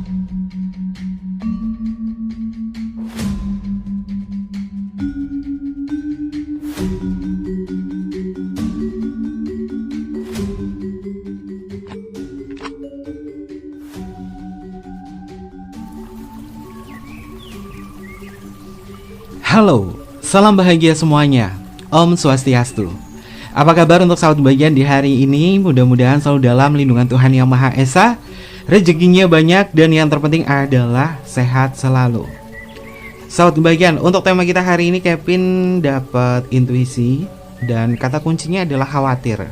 Halo, salam bahagia semuanya. Om Swastiastu. Apa kabar untuk sahabat bagian di hari ini? Mudah-mudahan selalu dalam lindungan Tuhan Yang Maha Esa, rezekinya banyak, dan yang terpenting adalah sehat selalu. Sahabat bagian, untuk tema kita hari ini Kevin dapat intuisi dan kata kuncinya adalah khawatir.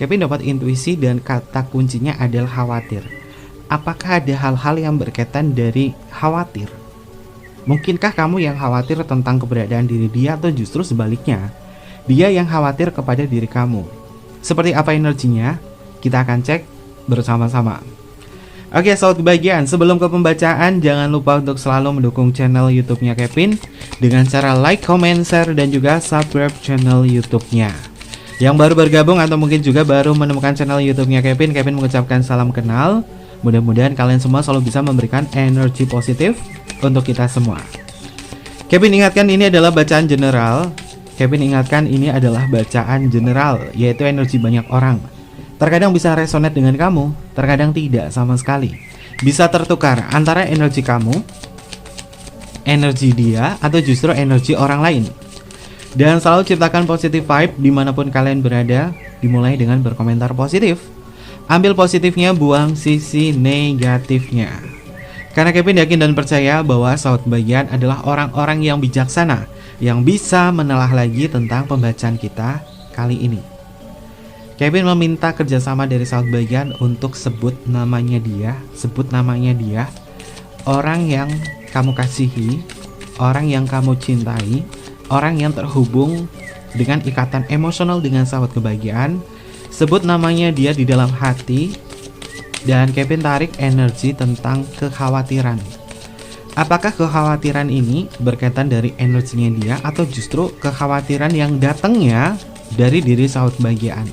Kevin dapat intuisi dan kata kuncinya adalah khawatir. Apakah ada hal-hal yang berkaitan dari khawatir? Mungkinkah kamu yang khawatir tentang keberadaan diri dia, atau justru sebaliknya, dia yang khawatir kepada diri kamu? Seperti apa energinya? Kita akan cek bersama-sama. Oke, sahabat kebahagiaan, sebelum ke pembacaan, jangan lupa untuk selalu mendukung channel YouTube-nya Kevin dengan cara like, comment, share, dan juga subscribe channel YouTube-nya. Yang baru bergabung atau mungkin juga baru menemukan channel YouTube-nya Kevin mengucapkan salam kenal. Mudah-mudahan kalian semua selalu bisa memberikan energi positif untuk kita semua. Kevin ingatkan ini adalah bacaan general. Kevin ingatkan ini adalah bacaan general, yaitu energi banyak orang. Terkadang bisa resonate dengan kamu, terkadang tidak sama sekali. Bisa tertukar antara energi kamu, energi dia, atau justru energi orang lain. Dan selalu ciptakan positive vibe dimanapun kalian berada. Dimulai dengan berkomentar positif. Ambil positifnya, buang sisi negatifnya. Karena Kevin yakin dan percaya bahwa sahabat bagian adalah orang-orang yang bijaksana, yang bisa menelah lagi tentang pembacaan kita kali ini. Kevin meminta kerjasama dari sahabat bagian untuk sebut namanya dia, orang yang kamu kasihi, orang yang kamu cintai, orang yang terhubung dengan ikatan emosional dengan sahabat kebahagiaan. Sebut namanya dia di dalam hati. Dan Kevin tarik energi tentang kekhawatiran. Apakah kekhawatiran ini berkaitan dari energinya dia, atau justru kekhawatiran yang datangnya dari diri sahabat kebahagiaan?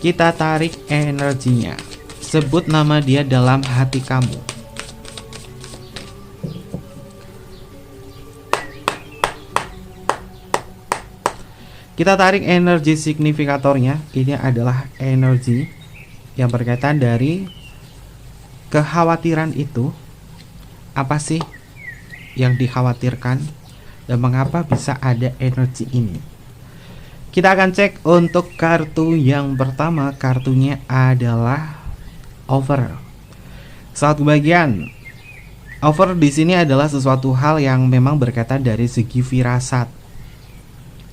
Kita tarik energinya. Sebut nama dia dalam hati kamu. Kita tarik energi signifikatornya. Ini adalah energi yang berkaitan dari kekhawatiran itu. Apa sih yang dikhawatirkan dan mengapa bisa ada energi ini? Kita akan cek untuk kartu yang pertama. Kartunya adalah over. Saat kebahagiaan, over di sini adalah sesuatu hal yang memang berkaitan dari segi firasat.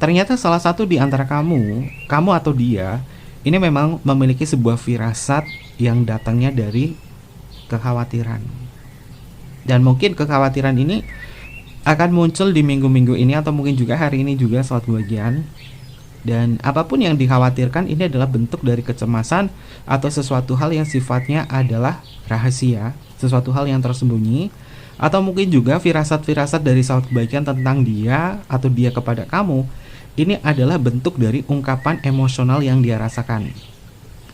Ternyata salah satu di antara kamu atau dia ini memang memiliki sebuah firasat yang datangnya dari kekhawatiran. Dan mungkin kekhawatiran ini akan muncul di minggu-minggu ini, atau mungkin juga hari ini juga saat bagian. Dan apapun yang dikhawatirkan ini adalah bentuk dari kecemasan atau sesuatu hal yang sifatnya adalah rahasia, sesuatu hal yang tersembunyi, atau mungkin juga firasat-firasat dari sahabat kebaikan tentang dia atau dia kepada kamu. Ini adalah bentuk dari ungkapan emosional yang dia rasakan.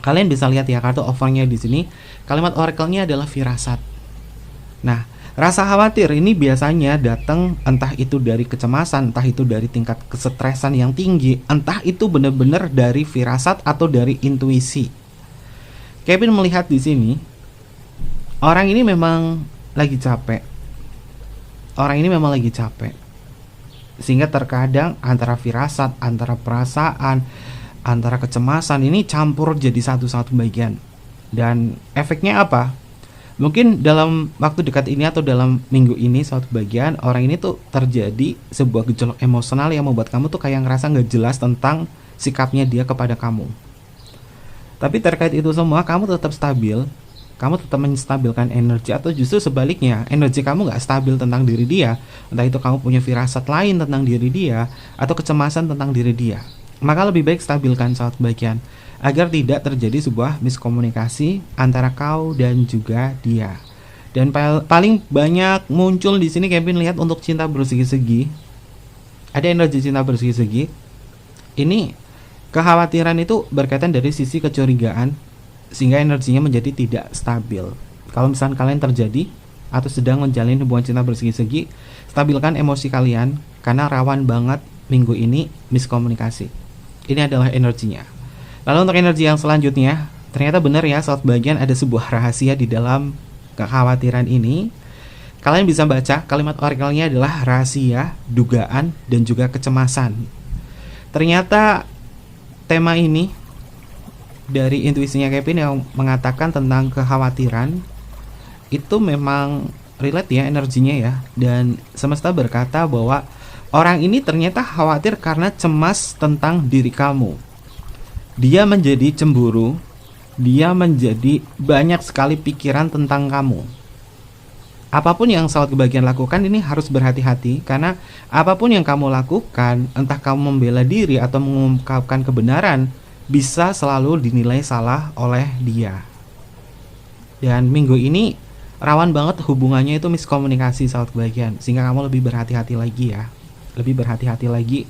Kalian bisa lihat ya kartu overnya di sini. Kalimat oracle-nya adalah firasat. Nah, rasa khawatir ini biasanya datang entah itu dari kecemasan, entah itu dari tingkat kesetresan yang tinggi, entah itu benar-benar dari firasat atau dari intuisi. Kevin melihat di sini, orang ini memang lagi capek. Sehingga terkadang antara firasat, antara perasaan, antara kecemasan ini campur jadi satu-satu bagian. Dan efeknya apa? Mungkin dalam waktu dekat ini atau dalam minggu ini suatu bagian, orang ini tuh terjadi sebuah gejolak emosional yang membuat kamu tuh kayak ngerasa gak jelas tentang sikapnya dia kepada kamu. Tapi terkait itu semua, kamu tetap stabil. Kamu tetap menstabilkan energi, atau justru sebaliknya, energi kamu gak stabil tentang diri dia. Entah itu kamu punya firasat lain tentang diri dia, atau kecemasan tentang diri dia. Maka lebih baik stabilkan saat bagian, agar tidak terjadi sebuah miskomunikasi antara kau dan juga dia. Dan paling banyak muncul di sini Kevin lihat untuk cinta bersegi-segi. Ada energi cinta bersegi-segi. Ini kekhawatiran itu berkaitan dari sisi kecurigaan, sehingga energinya menjadi tidak stabil. Kalau misalkan kalian terjadi atau sedang menjalin hubungan cinta bersegi-segi, stabilkan emosi kalian karena rawan banget minggu ini miskomunikasi. Ini adalah energinya. Lalu untuk energi yang selanjutnya, ternyata benar ya, saat bagian ada sebuah rahasia di dalam kekhawatiran ini. Kalian bisa baca kalimat orakelnya adalah rahasia, dugaan, dan juga kecemasan. Ternyata tema ini dari intuisinya Kevin yang mengatakan tentang kekhawatiran itu memang relate ya energinya ya. Dan semesta berkata bahwa orang ini ternyata khawatir karena cemas tentang diri kamu. Dia menjadi cemburu, dia menjadi banyak sekali pikiran tentang kamu. Apapun yang sahabat kebahagiaan lakukan ini harus berhati-hati, karena apapun yang kamu lakukan, entah kamu membela diri atau mengungkapkan kebenaran, bisa selalu dinilai salah oleh dia. Dan minggu ini rawan banget hubungannya itu miskomunikasi sahabat kebahagiaan, sehingga kamu lebih berhati-hati lagi ya. Lebih berhati-hati lagi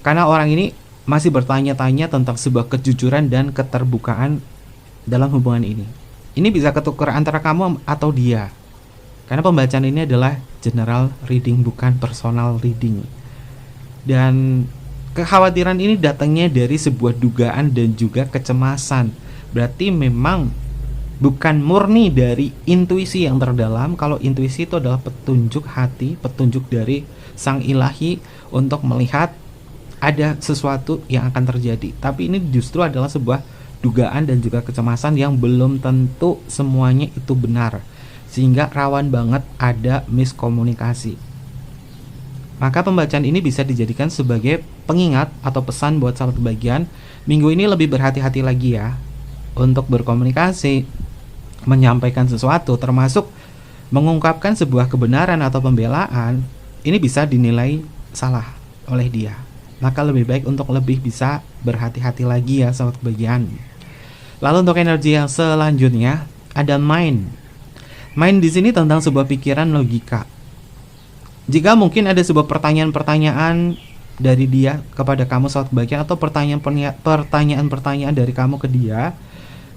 karena orang ini masih bertanya-tanya tentang sebuah kejujuran dan keterbukaan dalam hubungan ini. Ini bisa ketukar antara kamu atau dia, karena pembacaan ini adalah general reading, bukan personal reading. Dan kekhawatiran ini datangnya dari sebuah dugaan dan juga kecemasan. Berarti memang bukan murni dari intuisi yang terdalam. Kalau intuisi itu adalah petunjuk hati, petunjuk dari sang ilahi untuk melihat ada sesuatu yang akan terjadi. Tapi ini justru adalah sebuah dugaan dan juga kecemasan yang belum tentu semuanya itu benar, sehingga rawan banget ada miskomunikasi. Maka pembacaan ini bisa dijadikan sebagai pengingat atau pesan buat sahabat kebahagiaan. Minggu ini lebih berhati-hati lagi ya untuk berkomunikasi, menyampaikan sesuatu, termasuk mengungkapkan sebuah kebenaran atau pembelaan. Ini bisa dinilai salah oleh dia. Maka lebih baik untuk lebih bisa berhati-hati lagi ya sahabat kebahagiaan. Lalu untuk energi yang selanjutnya ada mind. Mind di sini tentang sebuah pikiran logika. Jika mungkin ada sebuah pertanyaan-pertanyaan dari dia kepada kamu sahabat kebahagiaan, atau pertanyaan-pertanyaan dari kamu ke dia,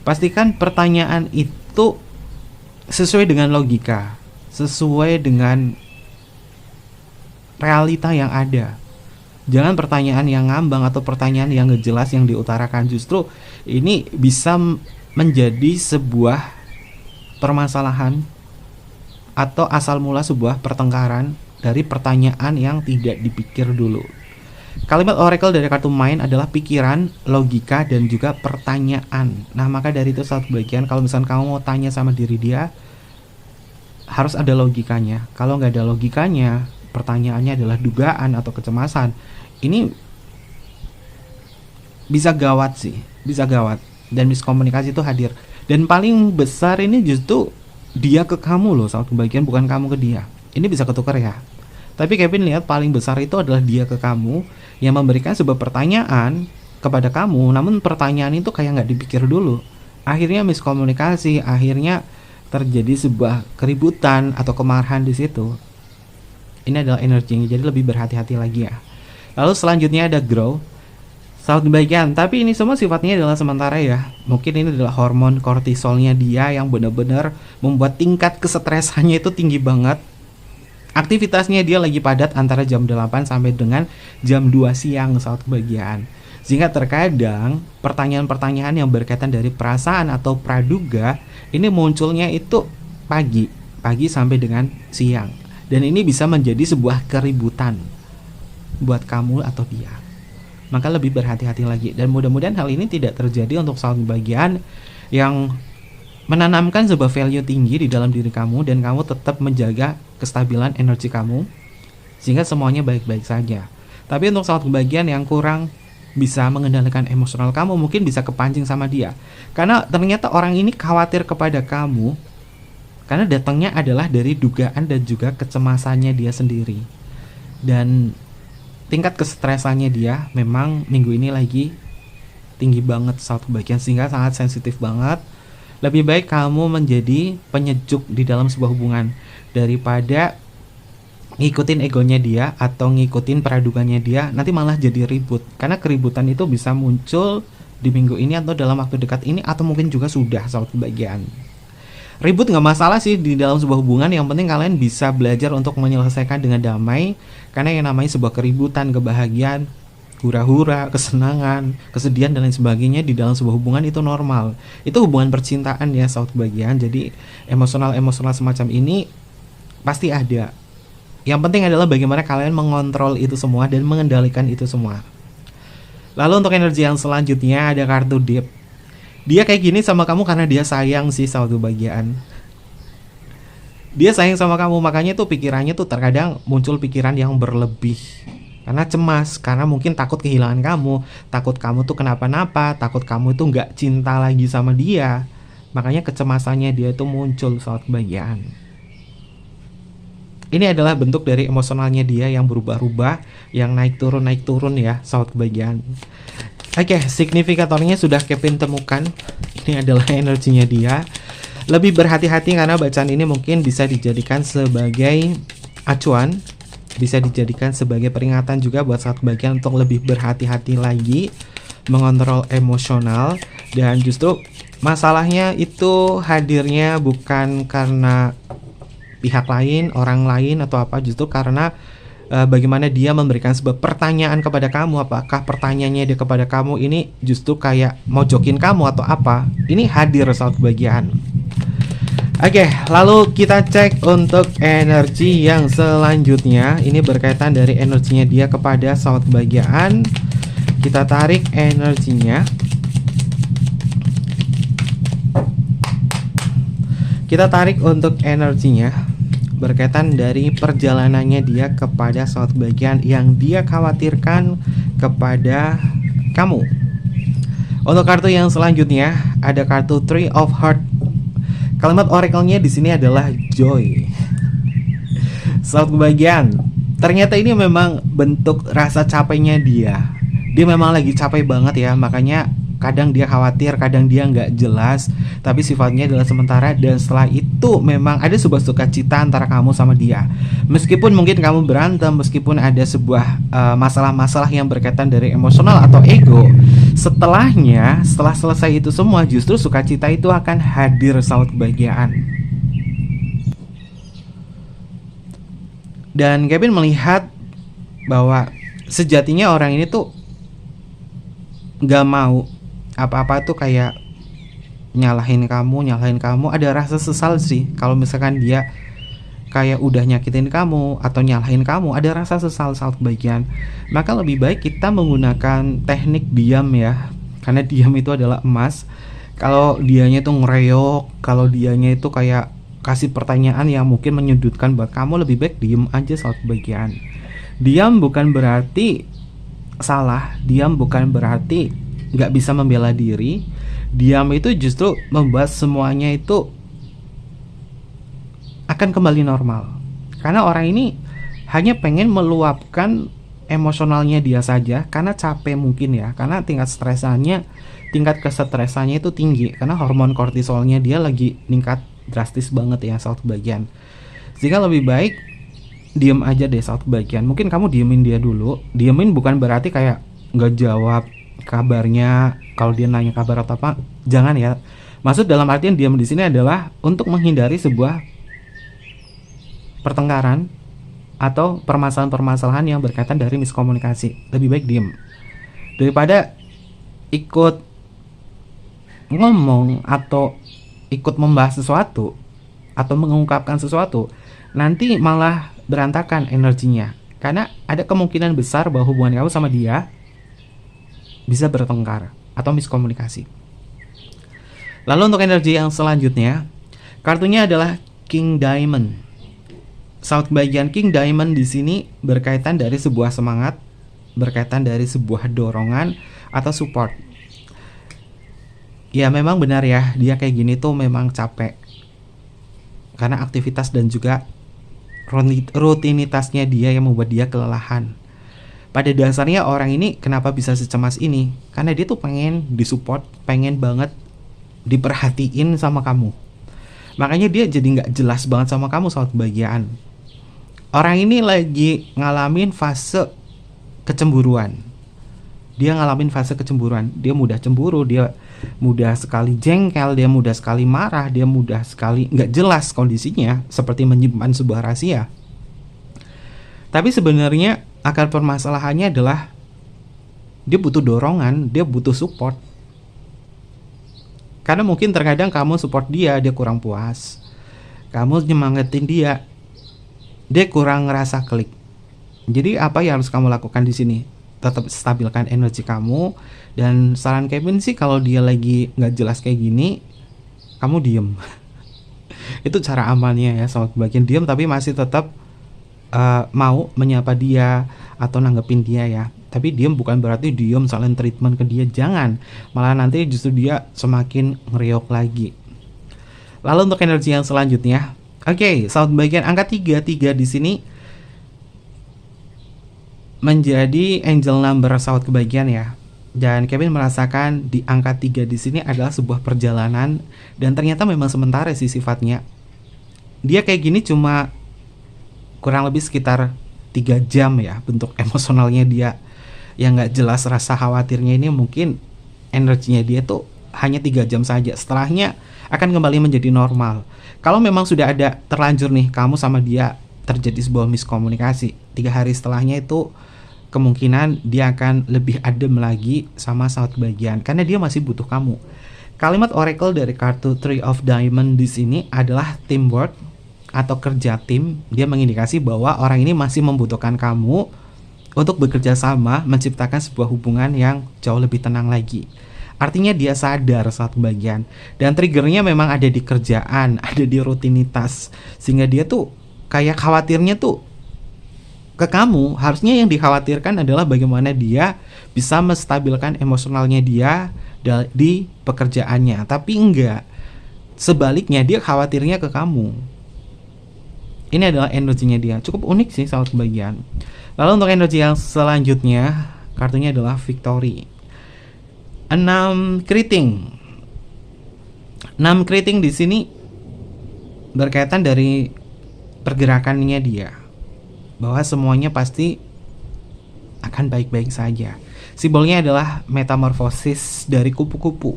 pastikan pertanyaan itu sesuai dengan logika, sesuai dengan realita yang ada. Jangan pertanyaan yang ngambang atau pertanyaan yang gak jelas yang diutarakan. Justru ini bisa menjadi sebuah permasalahan atau asal mula sebuah pertengkaran dari pertanyaan yang tidak dipikir dulu. Kalimat oracle dari kartu mind adalah pikiran, logika, dan juga pertanyaan. Nah, maka dari itu saat bagian, kalau misalnya kamu mau tanya sama diri dia, harus ada logikanya. Kalau nggak ada logikanya, pertanyaannya adalah dugaan atau kecemasan. Ini bisa gawat sih, bisa gawat. Dan miskomunikasi itu hadir. Dan paling besar ini justru dia ke kamu loh, saat kebagian, bukan kamu ke dia. Ini bisa ketukar ya. Tapi Kevin lihat paling besar itu adalah dia ke kamu, yang memberikan sebuah pertanyaan kepada kamu, namun pertanyaan itu kayak nggak dipikir dulu. Akhirnya miskomunikasi, akhirnya terjadi sebuah keributan atau kemarahan di situ. Ini adalah energinya, jadi lebih berhati-hati lagi ya. Lalu selanjutnya ada grow, saat bagian. Tapi ini semua sifatnya adalah sementara ya. Mungkin ini adalah hormon kortisolnya dia yang benar-benar membuat tingkat kesetresannya itu tinggi banget. Aktivitasnya dia lagi padat antara jam 8 sampai dengan jam 2 siang saat kebahagiaan. Sehingga terkadang pertanyaan-pertanyaan yang berkaitan dari perasaan atau praduga ini munculnya itu pagi sampai dengan siang. Dan ini bisa menjadi sebuah keributan buat kamu atau dia. Maka lebih berhati-hati lagi. Dan mudah-mudahan hal ini tidak terjadi untuk saat kebahagiaan yang menanamkan sebuah value tinggi di dalam diri kamu, dan kamu tetap menjaga kestabilan energi kamu sehingga semuanya baik-baik saja. Tapi untuk saat kebahagiaan yang kurang bisa mengendalikan emosional kamu, mungkin bisa kepancing sama dia, karena ternyata orang ini khawatir kepada kamu karena datangnya adalah dari dugaan dan juga kecemasannya dia sendiri. Dan tingkat kestresannya dia memang minggu ini lagi tinggi banget saat kebahagiaan, sehingga sangat sensitif banget. Lebih baik kamu menjadi penyejuk di dalam sebuah hubungan daripada ngikutin egonya dia atau ngikutin peradugannya dia, nanti malah jadi ribut. Karena keributan itu bisa muncul di minggu ini atau dalam waktu dekat ini, atau mungkin juga sudah saat kebahagiaan. Ribut nggak masalah sih di dalam sebuah hubungan, yang penting kalian bisa belajar untuk menyelesaikan dengan damai. Karena yang namanya sebuah keributan, kebahagiaan, hura-hura, kesenangan, kesedihan dan lain sebagainya di dalam sebuah hubungan itu normal. Itu hubungan percintaan ya sahabat kebahagiaan. Jadi emosional semacam ini pasti ada. Yang penting adalah bagaimana kalian mengontrol itu semua dan mengendalikan itu semua. Lalu untuk energi yang selanjutnya ada kartu Deep. Dia kayak gini sama kamu karena dia sayang sih sahabat kebahagiaan. Dia sayang sama kamu, makanya tuh pikirannya tuh terkadang muncul pikiran yang berlebih. Karena cemas, karena mungkin takut kehilangan kamu, takut kamu tuh kenapa-napa, takut kamu tuh nggak cinta lagi sama dia. Makanya kecemasannya dia tuh muncul saat kebahagiaan. Ini adalah bentuk dari emosionalnya dia yang berubah-ubah, yang naik turun ya saat kebahagiaan. Oke, signifikatornya sudah Kevin temukan. Ini adalah energinya dia. Lebih berhati-hati karena bacaan ini mungkin bisa dijadikan sebagai acuan, bisa dijadikan sebagai peringatan juga buat saat kebahagiaan untuk lebih berhati-hati lagi mengontrol emosional. Dan justru masalahnya itu hadirnya bukan karena pihak lain, orang lain atau apa, justru karena bagaimana dia memberikan sebuah pertanyaan kepada kamu. Apakah pertanyaannya dia kepada kamu ini justru kayak mojokin kamu atau apa? Ini hadir saat kebahagiaan. Oke, lalu kita cek untuk energi yang selanjutnya. Ini berkaitan dari energinya dia kepada saat kebahagiaan. Kita tarik energinya. Kita tarik untuk energinya berkaitan dari perjalanannya dia kepada saat kebahagiaan yang dia khawatirkan kepada kamu. Untuk kartu yang selanjutnya ada kartu Three of Hearts. Kalimat oracle-nya di sini adalah joy. Saat kebahagiaan, ternyata ini memang bentuk rasa capeknya dia. Dia memang lagi capek banget ya, makanya kadang dia khawatir, kadang dia nggak jelas, tapi sifatnya adalah sementara. Dan setelah itu memang ada sebuah sukacita antara kamu sama dia. Meskipun mungkin kamu berantem, meskipun ada sebuah masalah-masalah yang berkaitan dari emosional atau ego, setelah selesai itu semua, justru sukacita itu akan hadir saat kebahagiaan. Dan Kevin melihat bahwa sejatinya orang ini tuh nggak mau apa-apa tuh kayak nyalahin kamu. Ada rasa sesal sih kalau misalkan dia kayak udah nyakitin kamu atau nyalahin kamu, ada rasa sesal saat kebahagiaan. Maka lebih baik kita menggunakan teknik diam ya, karena diam itu adalah emas. Kalau dianya itu ngereok, kalau dianya itu kayak kasih pertanyaan yang mungkin menyudutkan buat kamu, lebih baik diem aja saat kebahagiaan. Diam bukan berarti salah, diam bukan berarti nggak bisa membela diri. Diam itu justru membuat semuanya itu akan kembali normal. Karena orang ini hanya pengen meluapkan emosionalnya dia saja, karena capek mungkin ya, karena tingkat kesetresannya itu tinggi, karena hormon kortisolnya dia lagi meningkat drastis banget ya saat kebahagiaan. Sehingga lebih baik diem aja deh saat kebahagiaan. Mungkin kamu diemin dia dulu. Diemin bukan berarti kayak nggak jawab kabarnya, kalau dia nanya kabar atau apa, jangan ya. Maksud dalam artian diam di sini adalah untuk menghindari sebuah pertengkaran atau permasalahan-permasalahan yang berkaitan dari miskomunikasi. Lebih baik diem daripada ikut ngomong atau ikut membahas sesuatu atau mengungkapkan sesuatu, nanti malah berantakan energinya. Karena ada kemungkinan besar bahwa hubungan kamu sama dia bisa bertengkar atau miskomunikasi. Lalu untuk energi yang selanjutnya, kartunya adalah King Diamond. Saat kebahagiaan King Diamond di sini berkaitan dari sebuah semangat, berkaitan dari sebuah dorongan atau support. Ya memang benar ya, dia kayak gini tuh memang capek. Karena aktivitas dan juga rutinitasnya dia yang membuat dia kelelahan. Pada dasarnya orang ini kenapa bisa secemas ini? Karena dia tuh pengen disupport, pengen banget diperhatiin sama kamu. Makanya dia jadi gak jelas banget sama kamu soal kebahagiaan. Orang ini lagi ngalamin fase kecemburuan. Dia mudah cemburu, dia mudah sekali jengkel, dia mudah sekali marah, dia mudah sekali nggak jelas kondisinya, seperti menyimpan sebuah rahasia. Tapi sebenarnya akar permasalahannya adalah dia butuh dorongan, dia butuh support. Karena mungkin terkadang kamu support dia, dia kurang puas. Kamu nyemangatin dia, dia kurang ngerasa klik. Jadi apa yang harus kamu lakukan di sini? Tetap stabilkan energi kamu. Dan saran Kevin sih, kalau dia lagi nggak jelas kayak gini, kamu diem. Itu cara amannya ya, soal bagian diem tapi masih tetap mau menyapa dia atau nanggepin dia ya. Tapi diem bukan berarti diem silent treatment ke dia, jangan. Malah nanti justru dia semakin ngeriok lagi. Lalu untuk energi yang selanjutnya, oke, sahabat bagian angka 3 di sini menjadi angel number sahabat kebahagiaan ya. Dan Kevin merasakan di angka 3 di sini adalah sebuah perjalanan, dan ternyata memang sementara sih sifatnya. Dia kayak gini cuma kurang lebih sekitar 3 jam ya, bentuk emosionalnya dia yang gak jelas, rasa khawatirnya ini mungkin energinya dia tuh hanya 3 jam saja. Setelahnya akan kembali menjadi normal. Kalau memang sudah ada terlanjur nih kamu sama dia terjadi sebuah miskomunikasi, 3 hari setelahnya itu kemungkinan dia akan lebih adem lagi sama sahabat kebahagiaan, karena dia masih butuh kamu. Kalimat oracle dari kartu Three of Diamond di sini adalah teamwork atau kerja tim. Dia mengindikasi bahwa orang ini masih membutuhkan kamu untuk bekerja sama menciptakan sebuah hubungan yang jauh lebih tenang lagi. Artinya dia sadar saat kebahagiaan, dan triggernya memang ada di kerjaan, ada di rutinitas, sehingga dia tuh kayak khawatirnya tuh ke kamu. Harusnya yang dikhawatirkan adalah bagaimana dia bisa menstabilkan emosionalnya dia di pekerjaannya, tapi enggak, sebaliknya dia khawatirnya ke kamu. Ini adalah energinya dia, cukup unik sih sahabat kebahagiaan. Lalu untuk energi yang selanjutnya, kartunya adalah Victory. 6 keriting. 6 keriting di sini berkaitan dari pergerakannya dia, bahwa semuanya pasti akan baik-baik saja. Simbolnya adalah metamorfosis dari kupu-kupu.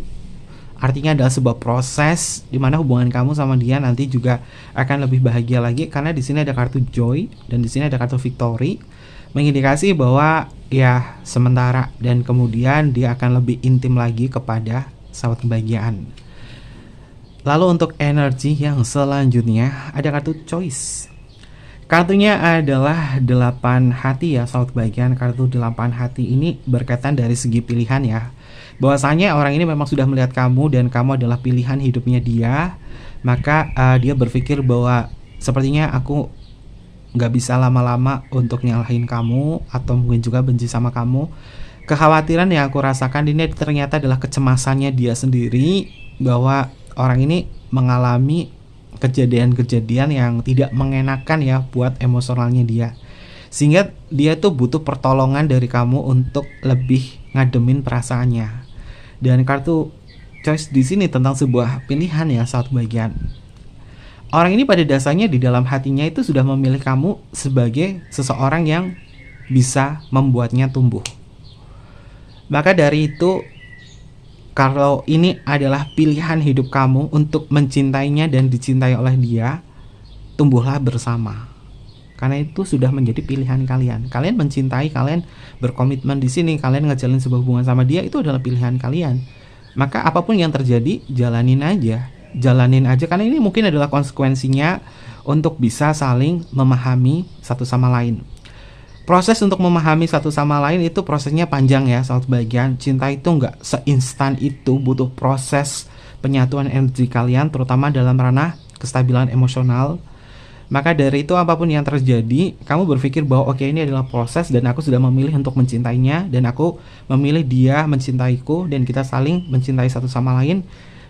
Artinya adalah sebuah proses di mana hubungan kamu sama dia nanti juga akan lebih bahagia lagi, karena di sini ada kartu Joy dan di sini ada kartu Victory, mengindikasi bahwa ya sementara, dan kemudian dia akan lebih intim lagi kepada sahabat kebahagiaan. Lalu untuk energi yang selanjutnya ada kartu Choice. Kartunya adalah 8 hati ya sahabat kebahagiaan. Kartu 8 hati ini berkaitan dari segi pilihan ya, bahwasanya orang ini memang sudah melihat kamu dan kamu adalah pilihan hidupnya dia. Maka dia berpikir bahwa sepertinya aku gak bisa lama-lama untuk nyalahin kamu, atau mungkin juga benci sama kamu. Kekhawatiran yang aku rasakan ini ternyata adalah kecemasannya dia sendiri, bahwa orang ini mengalami kejadian-kejadian yang tidak mengenakan ya buat emosionalnya dia, sehingga dia tuh butuh pertolongan dari kamu untuk lebih ngademin perasaannya. Dan kartu Choice di sini tentang sebuah pilihan ya saat bagian. Orang ini pada dasarnya di dalam hatinya itu sudah memilih kamu sebagai seseorang yang bisa membuatnya tumbuh. Maka dari itu, kalau ini adalah pilihan hidup kamu untuk mencintainya dan dicintai oleh dia, tumbuhlah bersama. Karena itu sudah menjadi pilihan kalian. Kalian mencintai, kalian berkomitmen di sini, kalian ngejalin sebuah hubungan sama dia, itu adalah pilihan kalian. Maka apapun yang terjadi, jalanin aja, karena ini mungkin adalah konsekuensinya untuk bisa saling memahami satu sama lain. Proses untuk memahami satu sama lain itu prosesnya panjang ya sahabat bagian. Cinta itu nggak seinstan itu, butuh proses penyatuan energi kalian, terutama dalam ranah kestabilan emosional. Maka dari itu apapun yang terjadi, kamu berpikir bahwa oke, ini adalah proses dan aku sudah memilih untuk mencintainya, dan aku memilih dia mencintaiku, dan kita saling mencintai satu sama lain.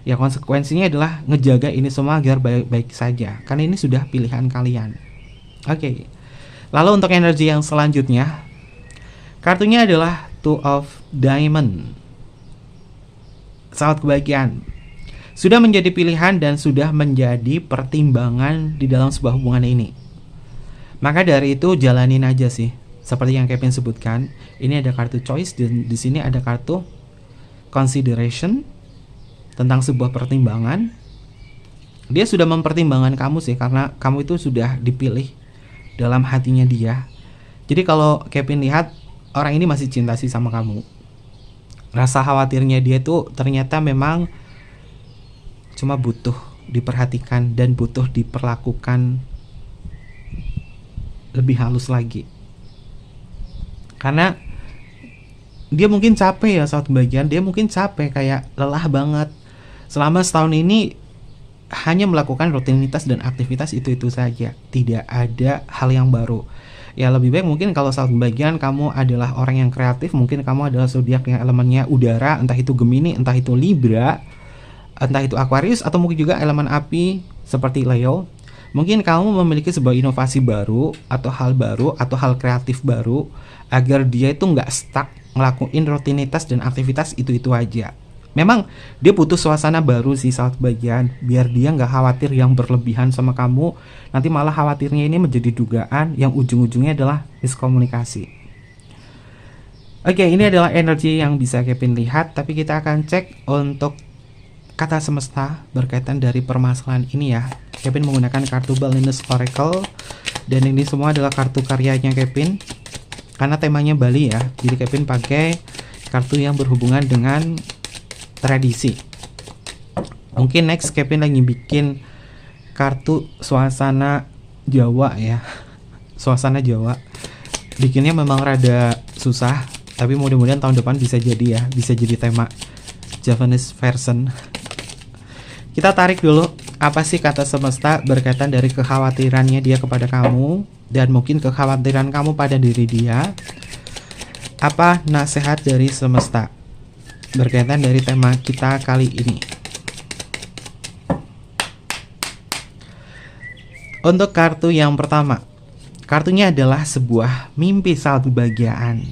Ya konsekuensinya adalah ngejaga ini semua agar baik-baik saja, karena ini sudah pilihan kalian. Oke. Lalu untuk energi yang selanjutnya, kartunya adalah Two of Diamond. Sahabat kebahagiaan, sudah menjadi pilihan dan sudah menjadi pertimbangan di dalam sebuah hubungan ini. Maka dari itu jalanin aja sih. Seperti yang Kevin sebutkan, ini ada kartu Choice dan di sini ada kartu Consideration. tentang sebuah pertimbangan. Dia sudah mempertimbangkan kamu sih, karena kamu itu sudah dipilih dalam hatinya dia. Jadi kalau Kevin lihat, orang ini masih cinta sih sama kamu. Rasa khawatirnya dia itu ternyata memang cuma butuh diperhatikan dan butuh diperlakukan lebih halus lagi. Karena dia mungkin capek ya saat bagian, dia mungkin capek, kayak lelah banget. Selama setahun ini hanya melakukan rutinitas dan aktivitas itu-itu saja, tidak ada hal yang baru. Ya lebih baik mungkin kalau saat bagian kamu adalah orang yang kreatif, mungkin kamu adalah zodiak yang elemennya udara, entah itu Gemini, entah itu Libra, entah itu Aquarius, atau mungkin juga elemen api seperti Leo. Mungkin kamu memiliki sebuah inovasi baru, atau hal baru, atau hal kreatif baru, agar dia itu nggak stuck ngelakuin rutinitas dan aktivitas itu-itu aja. Memang dia butuh suasana baru sih saat bagian, biar dia nggak khawatir yang berlebihan sama kamu. Nanti malah khawatirnya ini menjadi dugaan yang ujung-ujungnya adalah miskomunikasi. Oke, ini adalah energi yang bisa Kevin lihat, tapi kita akan cek untuk kata semesta berkaitan dari permasalahan ini ya. Kevin menggunakan kartu Balinese Oracle, dan ini semua adalah kartu karyanya Kevin karena temanya Bali ya. Jadi Kevin pakai kartu yang berhubungan dengan tradisi. Mungkin next Kevin lagi bikin kartu suasana Jawa ya. Suasana Jawa. Bikinnya memang rada susah, tapi mudah-mudahan tahun depan bisa jadi ya, bisa jadi tema Japanese version. Kita tarik dulu, apa sih kata semesta berkaitan dari kekhawatirannya dia kepada kamu, dan mungkin kekhawatiran kamu pada diri dia. Apa nasihat dari semesta berkaitan dari tema kita kali ini? Untuk kartu yang pertama, kartunya adalah sebuah mimpi saat kebahagiaan.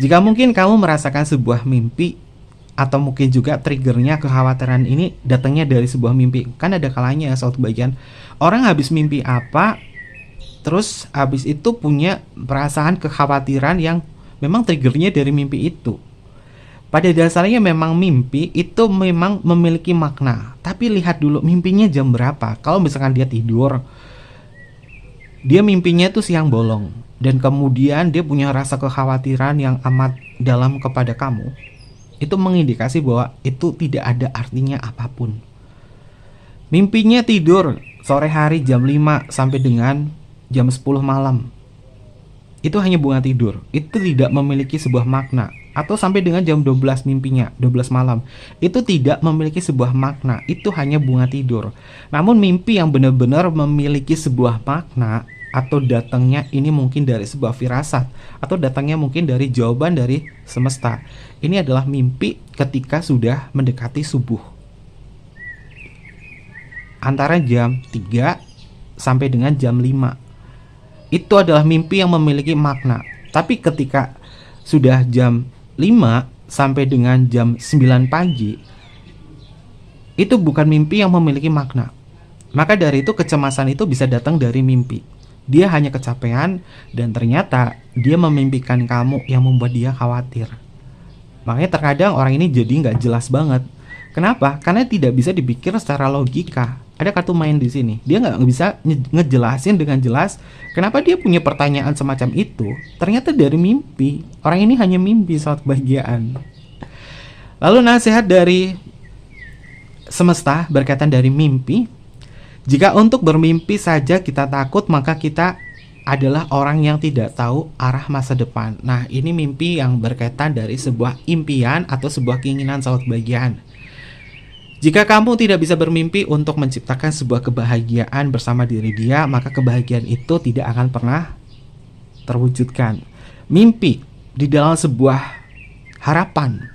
Jika mungkin kamu merasakan sebuah mimpi, atau mungkin juga triggernya kekhawatiran ini datangnya dari sebuah mimpi. Kan ada kalanya saat kebahagiaan orang habis mimpi apa, terus habis itu punya perasaan kekhawatiran yang memang triggernya dari mimpi itu. Pada dasarnya memang mimpi itu memang memiliki makna, tapi lihat dulu mimpinya jam berapa. Kalau misalkan dia tidur, dia mimpinya itu siang bolong, dan kemudian dia punya rasa kekhawatiran yang amat dalam kepada kamu, itu mengindikasi bahwa itu tidak ada artinya apapun. Mimpinya tidur sore hari jam 5 sampai dengan jam 10 malam, itu hanya bunga tidur, itu tidak memiliki sebuah makna. Atau sampai dengan jam 12 mimpinya, 12 malam, itu tidak memiliki sebuah makna, itu hanya bunga tidur. Namun mimpi yang benar-benar memiliki sebuah makna, atau datangnya ini mungkin dari sebuah firasat, atau datangnya mungkin dari jawaban dari semesta, ini adalah mimpi ketika sudah mendekati subuh, antara jam 3 sampai dengan jam 5. Itu adalah mimpi yang memiliki makna. Tapi ketika sudah jam 5 sampai dengan jam 9 pagi, itu bukan mimpi yang memiliki makna. Maka dari itu kecemasan itu bisa datang dari mimpi. Dia hanya kecapean, dan ternyata dia memimpikan kamu yang membuat dia khawatir. Makanya terkadang orang ini jadi nggak jelas banget. Kenapa? Karena tidak bisa dipikir secara logika. Ada kartu main di sini. Dia nggak bisa ngejelasin dengan jelas kenapa dia punya pertanyaan semacam itu. Ternyata dari mimpi. Orang ini hanya mimpi saat kebahagiaan. Lalu nasihat dari semesta berkaitan dari mimpi. Jika untuk bermimpi saja kita takut, maka kita adalah orang yang tidak tahu arah masa depan. Nah, ini mimpi yang berkaitan dari sebuah impian atau sebuah keinginan saat kebahagiaan. Jika kamu tidak bisa bermimpi untuk menciptakan sebuah kebahagiaan bersama diri dia, maka kebahagiaan itu tidak akan pernah terwujudkan. Mimpi di dalam sebuah harapan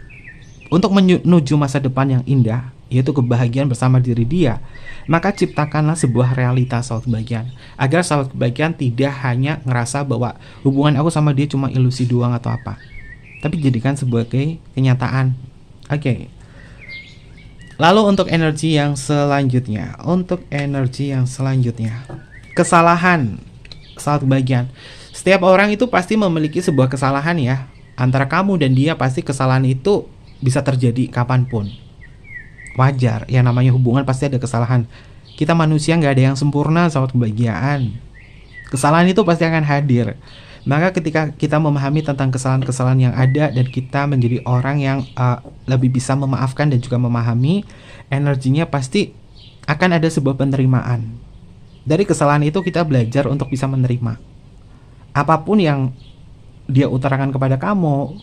untuk menuju masa depan yang indah, yaitu kebahagiaan bersama diri dia, maka ciptakanlah sebuah realitas saat kebahagiaan, agar saat kebahagiaan tidak hanya ngerasa bahwa hubungan aku sama dia cuma ilusi doang atau apa, tapi jadikan sebagai kenyataan. Oke. Lalu untuk energi yang selanjutnya, kesalahan saat kebahagiaan. Setiap orang itu pasti memiliki sebuah kesalahan ya. Antara kamu dan dia pasti kesalahan itu bisa terjadi kapanpun. Wajar, yang namanya hubungan pasti ada kesalahan. Kita manusia nggak ada yang sempurna, sahabat kebahagiaan. Kesalahan itu pasti akan hadir. Maka ketika kita memahami tentang kesalahan-kesalahan yang ada dan kita menjadi orang yang lebih bisa memaafkan dan juga memahami, energinya pasti akan ada sebuah penerimaan. Dari kesalahan itu kita belajar untuk bisa menerima. Apapun yang dia utarakan kepada kamu,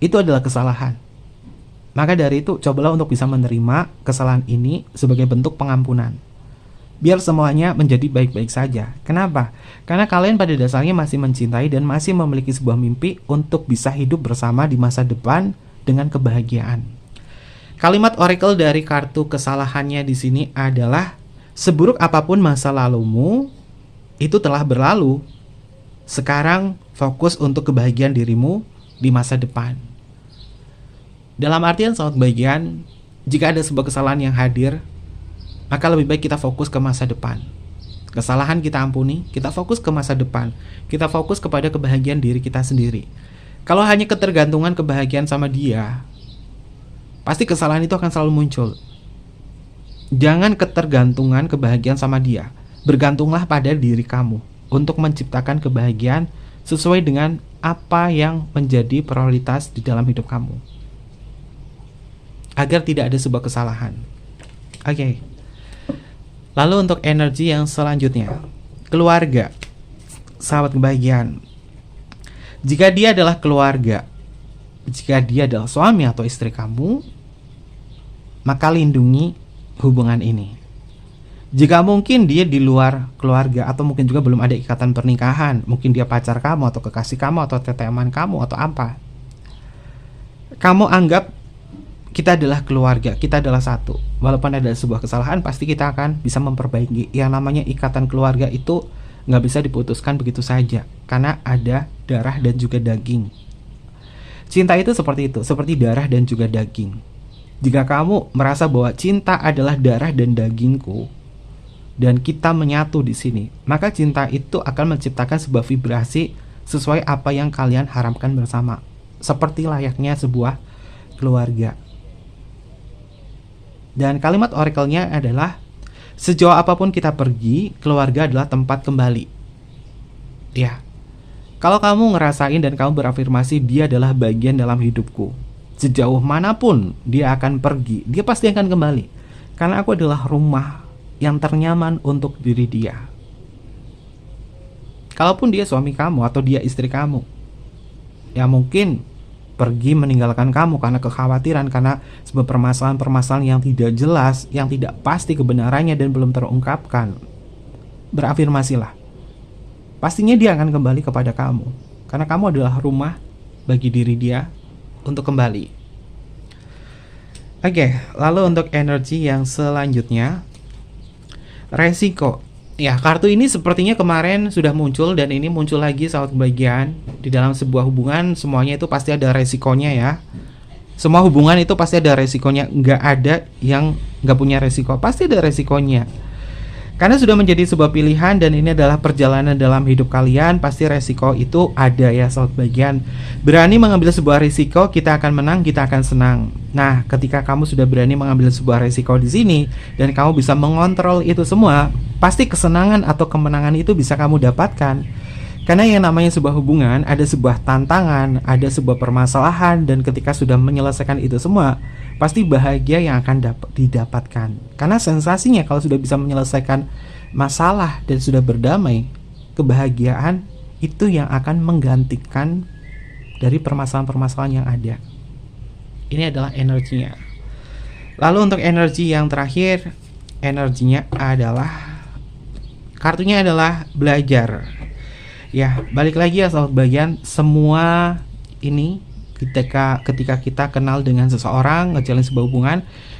itu adalah kesalahan. Maka dari itu, cobalah untuk bisa menerima kesalahan ini sebagai bentuk pengampunan. Biar semuanya menjadi baik-baik saja. Kenapa? Karena kalian pada dasarnya masih mencintai dan masih memiliki sebuah mimpi untuk bisa hidup bersama di masa depan dengan kebahagiaan. Kalimat oracle dari kartu kesalahannya di sini adalah, seburuk apapun masa lalumu, itu telah berlalu. Sekarang fokus untuk kebahagiaan dirimu di masa depan. Dalam artian sahabat kebahagiaan, jika ada sebuah kesalahan yang hadir, maka lebih baik kita fokus ke masa depan. Kesalahan kita ampuni, kita fokus ke masa depan. Kita fokus kepada kebahagiaan diri kita sendiri. Kalau hanya ketergantungan kebahagiaan sama dia, pasti kesalahan itu akan selalu muncul. Jangan ketergantungan kebahagiaan sama dia. Bergantunglah pada diri kamu untuk menciptakan kebahagiaan sesuai dengan apa yang menjadi prioritas di dalam hidup kamu, agar tidak ada sebuah kesalahan. Oke. Lalu untuk energi yang selanjutnya, keluarga, sahabat kebahagiaan. Jika dia adalah keluarga, jika dia adalah suami atau istri kamu, maka lindungi hubungan ini. Jika mungkin dia di luar keluarga atau mungkin juga belum ada ikatan pernikahan, mungkin dia pacar kamu atau kekasih kamu atau teman kamu atau apa, kamu anggap kita adalah keluarga, kita adalah satu. Walaupun ada sebuah kesalahan, pasti kita akan bisa memperbaiki. Yang namanya ikatan keluarga itu nggak bisa diputuskan begitu saja, karena ada darah dan juga daging. Cinta itu seperti itu, seperti darah dan juga daging. Jika kamu merasa bahwa cinta adalah darah dan dagingku, dan kita menyatu di sini, maka cinta itu akan menciptakan sebuah vibrasi sesuai apa yang kalian harapkan bersama, seperti layaknya sebuah keluarga. Dan kalimat oracle-nya adalah, sejauh apapun kita pergi, keluarga adalah tempat kembali. Ya, kalau kamu ngerasain dan kamu berafirmasi, dia adalah bagian dalam hidupku, sejauh manapun dia akan pergi, dia pasti akan kembali. Karena aku adalah rumah yang ternyaman untuk diri dia. Kalaupun dia suami kamu atau dia istri kamu, ya mungkin pergi meninggalkan kamu karena kekhawatiran, karena sebuah permasalahan-permasalahan yang tidak jelas, yang tidak pasti kebenarannya dan belum terungkapkan, berafirmasilah. Pastinya dia akan kembali kepada kamu, karena kamu adalah rumah bagi diri dia untuk kembali. Oke, lalu untuk energi yang selanjutnya, resiko. Ya, kartu ini sepertinya kemarin sudah muncul dan ini muncul lagi, sahabat kebahagiaan. Di dalam sebuah hubungan semuanya itu pasti ada resikonya ya. Semua hubungan itu pasti ada resikonya. Nggak ada yang nggak punya resiko, pasti ada resikonya. Karena sudah menjadi sebuah pilihan dan ini adalah perjalanan dalam hidup kalian, pasti resiko itu ada ya, sahabat kebahagiaan. Berani mengambil sebuah resiko, kita akan menang, kita akan senang. Nah, ketika kamu sudah berani mengambil sebuah resiko di sini dan kamu bisa mengontrol itu semua, pasti kesenangan atau kemenangan itu bisa kamu dapatkan. Karena yang namanya sebuah hubungan, ada sebuah tantangan, ada sebuah permasalahan, dan ketika sudah menyelesaikan itu semua, pasti bahagia yang akan didapatkan. Karena sensasinya kalau sudah bisa menyelesaikan masalah dan sudah berdamai, kebahagiaan itu yang akan menggantikan dari permasalahan-permasalahan yang ada. Ini adalah energinya. Lalu untuk energi yang terakhir, energinya adalah, kartunya adalah belajar. Ya, balik lagi ya sahabat bagian, semua ini ketika kita kenal dengan seseorang, ngejalin sebuah hubungan,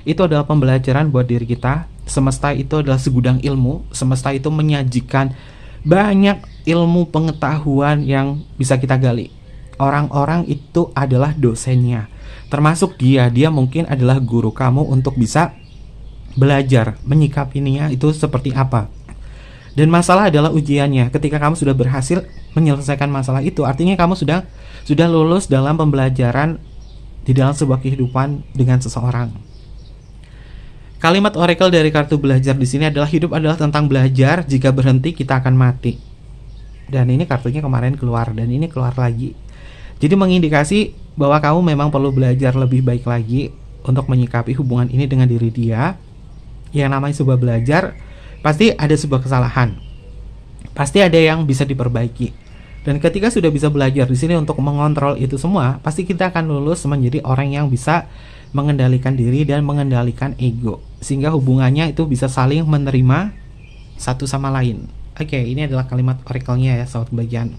itu adalah pembelajaran buat diri kita. Semesta itu adalah segudang ilmu, semesta itu menyajikan banyak ilmu pengetahuan yang bisa kita gali. Orang-orang itu adalah dosennya, termasuk dia mungkin adalah guru kamu untuk bisa belajar menyikapinya itu seperti apa. Dan masalah adalah ujiannya. Ketika kamu sudah berhasil menyelesaikan masalah itu, artinya kamu sudah lulus dalam pembelajaran di dalam sebuah kehidupan dengan seseorang. Kalimat oracle dari kartu belajar di sini adalah hidup adalah tentang belajar, jika berhenti kita akan mati. Dan ini kartunya kemarin keluar dan ini keluar lagi. Jadi mengindikasi bahwa kamu memang perlu belajar lebih baik lagi untuk menyikapi hubungan ini dengan diri dia. Yang namanya sebuah belajar, pasti ada sebuah kesalahan. Pasti ada yang bisa diperbaiki. Dan ketika sudah bisa belajar di sini untuk mengontrol itu semua, pasti kita akan lulus menjadi orang yang bisa mengendalikan diri dan mengendalikan ego, sehingga hubungannya itu bisa saling menerima satu sama lain. Oke, ini adalah kalimat oracle-nya ya, sahabat bagian.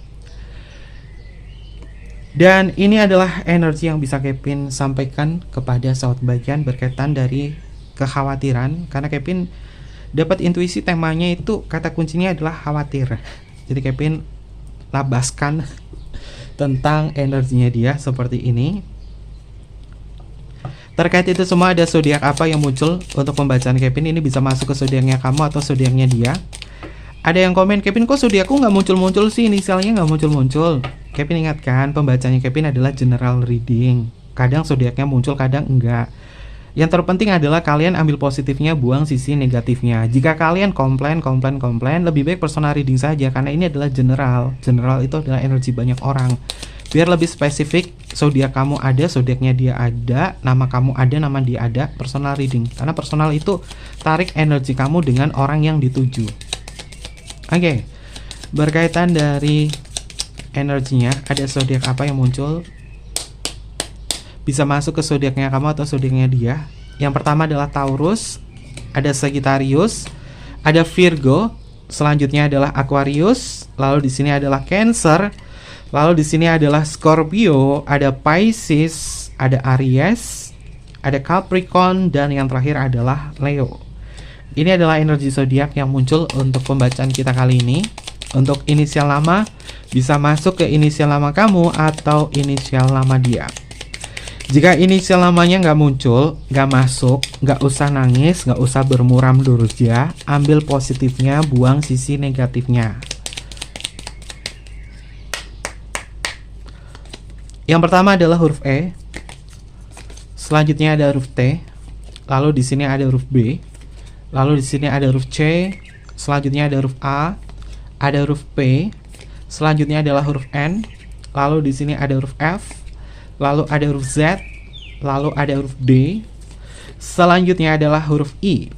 Dan ini adalah energi yang bisa Kevin sampaikan kepada sahabat bagian berkaitan dari kekhawatiran, karena Kevin dapat intuisi temanya itu kata kuncinya adalah khawatir. Jadi Kevin labaskan tentang energinya dia seperti ini. Terkait itu semua, ada zodiak apa yang muncul untuk pembacaan Kevin? Ini bisa masuk ke zodiaknya kamu atau zodiaknya dia. Ada yang komen, Kevin kok zodiakku nggak muncul-muncul sih, inisialnya nggak muncul-muncul. Kevin ingatkan, pembacanya Kevin adalah general reading. Kadang zodiaknya muncul, kadang enggak. Yang terpenting adalah kalian ambil positifnya, buang sisi negatifnya. Jika kalian komplain, lebih baik personal reading saja, karena ini adalah general. General itu adalah energi banyak orang. Biar lebih spesifik, zodiak kamu ada, zodiaknya dia ada, nama kamu ada, nama dia ada, personal reading. Karena personal itu tarik energi kamu dengan orang yang dituju. Oke, berkaitan dari energinya, ada zodiak apa yang muncul? Bisa masuk ke zodiaknya kamu atau zodiaknya dia. Yang pertama adalah Taurus, ada Sagittarius, ada Virgo, selanjutnya adalah Aquarius, lalu di sini adalah Cancer, lalu di sini adalah Scorpio, ada Pisces, ada Aries, ada Capricorn, dan yang terakhir adalah Leo. Ini adalah energi zodiak yang muncul untuk pembacaan kita kali ini. Untuk inisial nama bisa masuk ke inisial nama kamu atau inisial nama dia. Jika inisial namanya nggak muncul, nggak masuk, nggak usah nangis, nggak usah bermuram durja, ambil positifnya, buang sisi negatifnya. Yang pertama adalah huruf E, selanjutnya ada huruf T, lalu di sini ada huruf B, lalu di sini ada huruf C, selanjutnya ada huruf A, ada huruf P, selanjutnya adalah huruf N, lalu di sini ada huruf F, lalu ada huruf Z, lalu ada huruf D, selanjutnya adalah huruf I,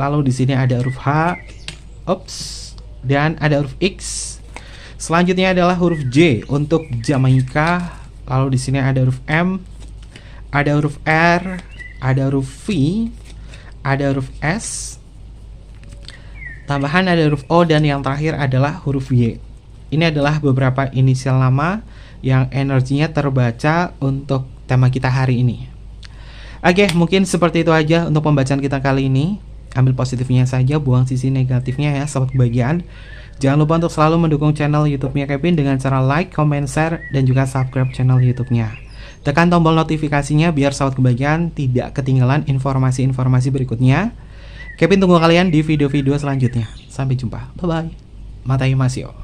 lalu di sini ada huruf H, dan ada huruf X, selanjutnya adalah huruf J untuk Jamaika, lalu di sini ada huruf M, ada huruf R, ada huruf V, ada huruf S, tambahan ada huruf O, dan yang terakhir adalah huruf Y. Ini adalah beberapa inisial nama yang energinya terbaca untuk tema kita hari ini. Oke, mungkin seperti itu aja untuk pembacaan kita kali ini. Ambil positifnya saja, buang sisi negatifnya ya, sobat kebahagiaan. Jangan lupa untuk selalu mendukung channel YouTube-nya Kevin dengan cara like, comment, share, dan juga subscribe channel YouTube-nya. Tekan tombol notifikasinya biar sobat kebahagiaan tidak ketinggalan informasi-informasi berikutnya. Kevin tunggu kalian di video-video selanjutnya. Sampai jumpa. Bye-bye. Matai Masio.